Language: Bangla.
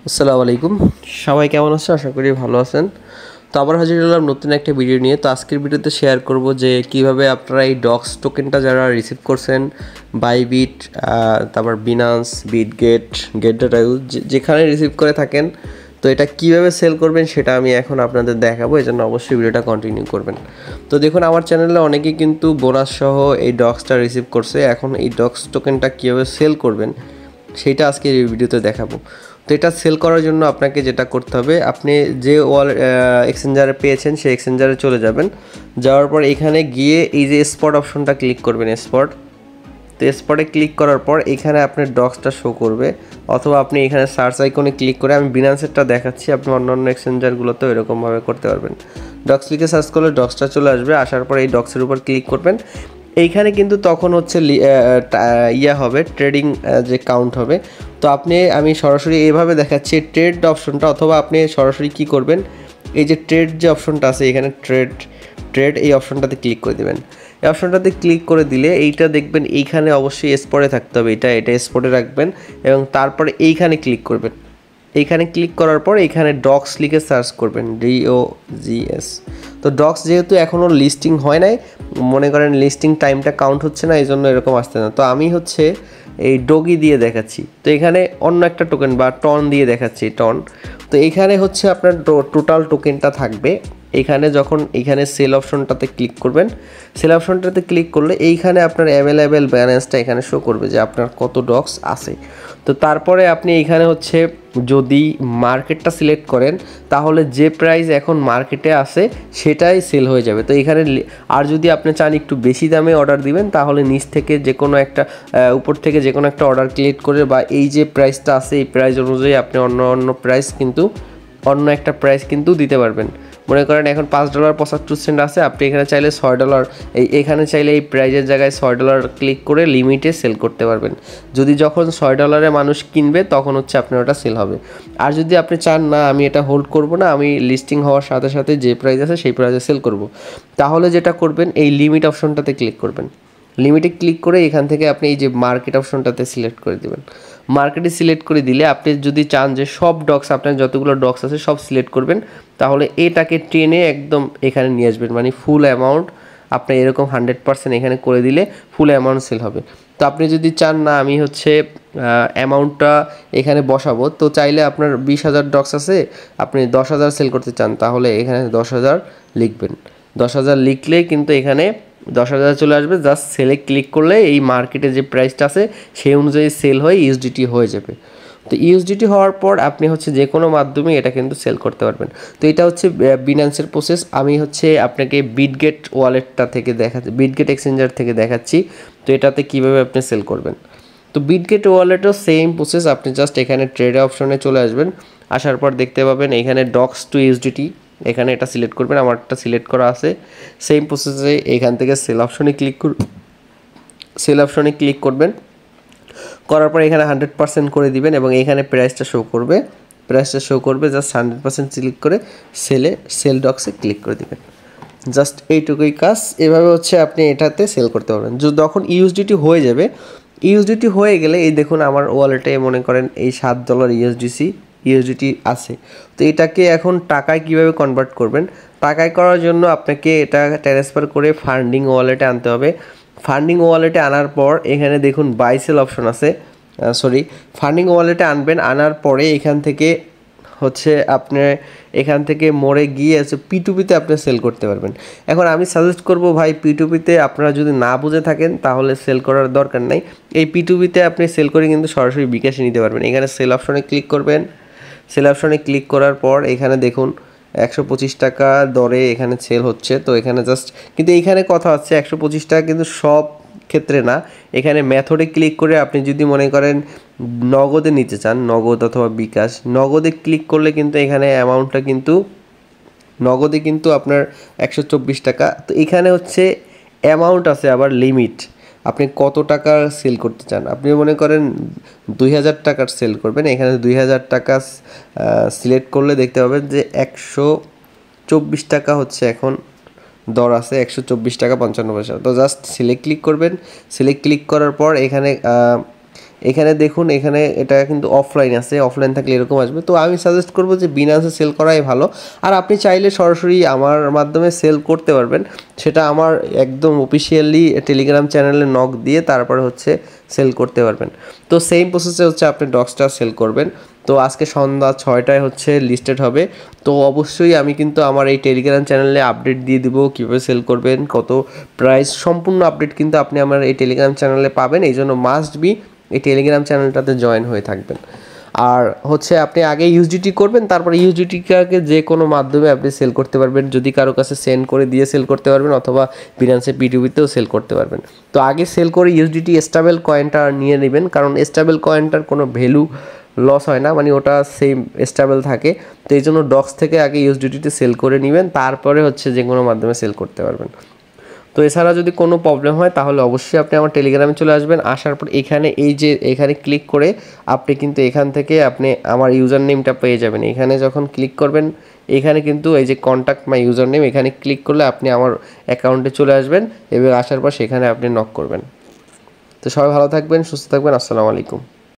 আসসালামু আলাইকুম। সবাই কেমন আছেন? আশা করি ভালো আছেন। তো আবার হাজির হলাম নতুন একটা ভিডিও নিয়ে। তো আজকের ভিডিওতে শেয়ার করব যে কিভাবে আপনারা এই ডক্স টোকেনটা যারা রিসিভ করছেন বাইবিট, তারপর বিনান্স, বিটগেট, গেট.ইউ যেখানে রিসিভ করে থাকেন, তো এটা কিভাবে সেল করবেন সেটা আমি এখন আপনাদের দেখাবো। এই জন্য অবশ্যই ভিডিওটা কন্টিনিউ করবেন। তো দেখুন, আমার চ্যানেলে অনেকেই কিন্তু বোনাস সহ এই ডক্সটা রিসিভ করছে। এখন এই ডক্স টোকেনটা কীভাবে সেল করবেন সেইটা আজকে এই ভিডিওতে দেখাবো। তো এটা সেল করার জন্য আপনাকে যেটা করতে হবে, আপনি যে এক্সচেঞ্জারে পেয়েছেন সেই এক্সচেঞ্জারে চলে যাবেন। যাওয়ার পর এখানে গিয়ে এই যে স্পট অপশনটা ক্লিক করবেন, স্পট। তো স্পটে ক্লিক করার পর এখানে আপনার ডক্সটা শো করবে, অথবা আপনি এখানে সার্চ আইকনে ক্লিক করে, আমি বিনান্সেরটা দেখাচ্ছি, আপনি অন্য এক্সচেঞ্জারগুলোতেও এরকমভাবে করতে পারবেন। ডক্স লিখে সার্চ করলে ডক্সটা চলে আসবে। আসার পর এই ডক্সের উপর ক্লিক করবেন। এইখানে কিন্তু তখন হচ্ছে হবে ট্রেডিং, যে কাউন্ট হবে। তো আমি সরাসরি এইভাবে দেখাচ্ছি ট্রেড অপশনটা, অথবা আপনি সরাসরি কি করবেন, এই যে ট্রেড যে অপশনটা আছে এখানে ট্রেড এই অপশনটাতে ক্লিক করে দেবেন। এই অপশনটাতে ক্লিক করে দিলে এইটা দেখবেন, এইখানে অবশ্যই স্পটে থাকতে হবে, এটা স্পটে রাখবেন এবং তারপরে এইখানে ক্লিক করবেন। এইখানে ক্লিক করার পর এইখানে ডক্স লিখে সার্চ করবেন, DOGS। তো ডক্স যেহেতু এখনও লিস্টিং হয় নাই, মনে করেন লিস্টিং টাইমটা কাউন্ট হচ্ছে না, এই জন্য এরকম আসছে না। তো আমি হচ্ছে এই ডগি দিয়ে দেখাচ্ছি। তো এখানে অন্য একটা টোকেন বা টন দিয়ে দেখাচ্ছি, টন। তো এইখানে হচ্ছে আপনার টোটাল টোকেনটা থাকবে। এইখানে সেল অপশনটাতে ক্লিক করবেন। সেল অপশনটাতে ক্লিক করলে এইখানে আপনার অ্যাভেলেবেল ব্যালেন্সটা এখানে শো করবে যে আপনার কত ডক্স আছে। তো তারপরে আপনি এইখানে হচ্ছে যদি মার্কেটটা সিলেক্ট করেন, তাহলে যে প্রাইস এখন মার্কেটে আছে সেটাই সেল হয়ে যাবে। তো এখানে আর যদি আপনি চান একটু বেশি দামে অর্ডার দিবেন, তাহলে নিচ থেকে যে কোনো একটা উপর থেকে যে কোনো একটা অর্ডার ক্রিয়েট করে, বা এই যে প্রাইসটা আছে এই প্রাইস অনুযায়ী আপনি অন্য একটা প্রাইস কিন্তু দিতে পারবেন। মনে করেন এখন $5.75 আছে, আপনি এখানে চাইলে $6, এখানে চাইলে এই প্রাইজের জায়গায় $6 ক্লিক করে লিমিটে সেল করতে পারবেন। যদি যখন $6 মানুষ কিনবে তখন হচ্ছে আপনার ওটা সেল হবে। আর যদি আপনি চান না আমি এটা হোল্ড করব না, আমি লিস্টিং হওয়ার সাথে সাথে যে প্রাইস আছে সেই প্রাইসে সেল করব, তাহলে যেটা করবেন এই লিমিট অপশনটাতে ক্লিক করবেন। লিমিটে ক্লিক করে এখান থেকে আপনি এই যে মার্কেট অপশনটাতে সিলেক্ট করে দেবেন। মার্কেটে সিলেক্ট করে দিলে আপনি যদি চান যে সব ডক্স, আপনার যতগুলো ডক্স আছে সব সিলেক্ট করবেন, তাহলে এটাকে টেনে একদম এখানে নিয়ে আসবেন, মানে ফুল অ্যামাউন্ট আপনি এরকম 100% এখানে করে দিলে ফুল অ্যামাউন্ট সেল হবে। তো আপনি যদি চান না আমি হচ্ছে অ্যামাউন্টটা এখানে বসাবো, তো চাইলে আপনার 20,000 ডক্স আছে, আপনি 10,000 সেল করতে চান, তাহলে এখানে 10,000 লিখবেন। 10,000 লিখলেই কিন্তু এখানে 10,000 চলে আসবে। জাস্ট সেলে ক্লিক করলে এই মার্কেটে যে প্রাইসটা আছে সেই অনুযায়ী সেল হয়ে ইউএসডিটি হয়ে যাবে। তো ইউএসডিটি হওয়ার পর আপনি হচ্ছে যে কোনো মাধ্যমে এটা কিন্তু সেল করতে পারবেন। তো এটা হচ্ছে বিনান্সের প্রসেস। আমি হচ্ছে আপনাকে বিটগেট ওয়ালেটটা থেকে বিটগেট এক্সচেঞ্জার থেকে দেখাচ্ছি তো এটাতে কীভাবে আপনি সেল করবেন। তো বিটগেট ওয়ালেটও সেম প্রসেস। আপনি জাস্ট এখানে ট্রেড অপশনে চলে আসবেন। আসার পর দেখতে পাবেন এখানে ডক্স টু ইউএসডিটি, এখানে এটা সিলেক্ট করবেন, আমারটা সিলেক্ট করা আছে। সেম প্রসেসে এখান থেকে সেল অপশনে ক্লিক করবেন। করার পর এখানে 100% করে দিবেন এবং এখানে প্রাইসটা শো করবে। জাস্ট 100% সিলেক্ট করে সেল ডক্সে ক্লিক করে দিবেন। জাস্ট এইটুকুই কাজ। এভাবে হচ্ছে আপনি এটাতে সেল করতে পারবেন। যখন ইউএসডিটি হয়ে যাবে, ইউএসডিটি হয়ে গেলে এই দেখুন আমার ওয়ালেটে মনে করেন এই $7 ইউএসডিটি আছে। তো এটাকে এখন টাকায় কিভাবে কনভার্ট করবেন, টাকায় করার জন্য আপনাকে এটা ট্রান্সফার করে ফান্ডিং ওয়ালেটে আনতে হবে। ফান্ডিং ওয়ালেটে আনার পর এখানে দেখুন বাই সেল অপশন আছে, ফান্ডিং ওয়ালেটে আনার পরে এখান থেকে হচ্ছে আপনি এখান থেকে মোড়ে গিয়ে P2P-তে আপনি সেল করতে পারবেন। এখন আমি সাজেস্ট করব ভাই P2P-তে আপনারা যদি না বুঝে থাকেন তাহলে সেল করার দরকার নাই। এই P2P-তে আপনি সেল করে কিন্তু সরাসরি বিকাশে নিতে পারবেন। এখানে সেল অপশনে ক্লিক করবেন। সেল অপশনে ক্লিক করার পর এখানে দেখুন $125 দরে এখানে সেল হচ্ছে। তো এখানে জাস্ট কিন্তু এইখানে কথা হচ্ছে $125 কিন্তু সব ক্ষেত্রে না। এখানে মেথডে ক্লিক করে আপনি যদি মনে করেন নগদে নিতে চান, নগদ অথবা বিকাশ, নগদে ক্লিক করলে কিন্তু এখানে অ্যামাউন্টটা কিন্তু নগদে কিন্তু আপনার $124। তো এখানে হচ্ছে অ্যামাউন্ট আছে আবার লিমিট, আপনি কত টাকা সেল করতে চান। আপনি মনে করেন 2,000 টাকার সেল করবেন, এখানে 2,000 টাকা সিলেক্ট করলে দেখতে পাবেন যে $124 হচ্ছে এখন দর আছে, $124.55। তো জাস্ট সিলেক্ট ক্লিক করবেন। সিলেক্ট ক্লিক করার পর এখানে দেখুন, এখানে এটা কিন্তু অফলাইন আছে, অফলাইন থাকলে এরকম আসবে। তো আমি সাজেস্ট করব যে বিনান্সে সেল করাই ভালো। আর আপনি চাইলে সরাসরি আমার মাধ্যমে সেল করতে পারবেন, সেটা আমার একদম অফিসিয়ালি টেলিগ্রাম চ্যানেলে নক দিয়ে তারপরে হচ্ছে সেল করতে পারবেন। তো সেম প্রসেসে হচ্ছে আপনি ডক্সটা সেল করবেন। তো আজকে সন্ধ্যা 6টায় হচ্ছে লিস্টেড হবে। তো অবশ্যই আমি কিন্তু আমার এই টেলিগ্রাম চ্যানেলে আপডেট দিয়ে দিব কীভাবে সেল করবেন, কত প্রাইস, সম্পূর্ণ আপডেট কিন্তু আপনি আমার এই টেলিগ্রাম চ্যানেলে পাবেন। এই জন্য মাস্ট বি এই টেলিগ্রাম চ্যানেলটাতে জয়েন হয়ে থাকবেন। আর হচ্ছে আপনি আগে ইউএসডিটি করবেন, তারপরে ইউএসডিটিকে যে কোনো মাধ্যমে আপনি সেল করতে পারবেন, যদি কারো কাছে সেন্ড করে দিয়ে সেল করতে পারবেন, অথবা বিনান্সে পিটুপিতেও সেল করতে পারবেন। তো আগে সেল করে ইউএসডিটি স্টেবল কয়েনটা নিয়ে নেবেন, কারণ স্টেবল কয়েনটার কোনো ভ্যালু লস হয় না, মানে ওটা সেম স্টেবল থাকে। তো এই জন্য ডক্স থেকে আগে ইউএসডিটিতে সেল করে নেবেন, তারপরে হচ্ছে যে কোনো মাধ্যমে সেল করতে পারবেন। তো এছাড়া যদি কোনো প্রবলেম হয় তাহলে অবশ্যই আপনি আমার টেলিগ্রামে চলে আসবেন। আসার পর এখানে এখানে ক্লিক করে আপনি কিন্তু এখান থেকে আপনি আমার ইউজার নেমটা পেয়ে যাবেন। এখানে যখন ক্লিক করবেন, এখানে কিন্তু এই যে কন্ট্যাক্ট মাই ইউজার নেম, এখানে ক্লিক করলে আপনি আমার অ্যাকাউন্টে চলে আসবেন এবং আসার পর সেখানে আপনি নক করবেন। তো সবাই ভালো থাকবেন, সুস্থ থাকবেন। আসসালামু আলাইকুম।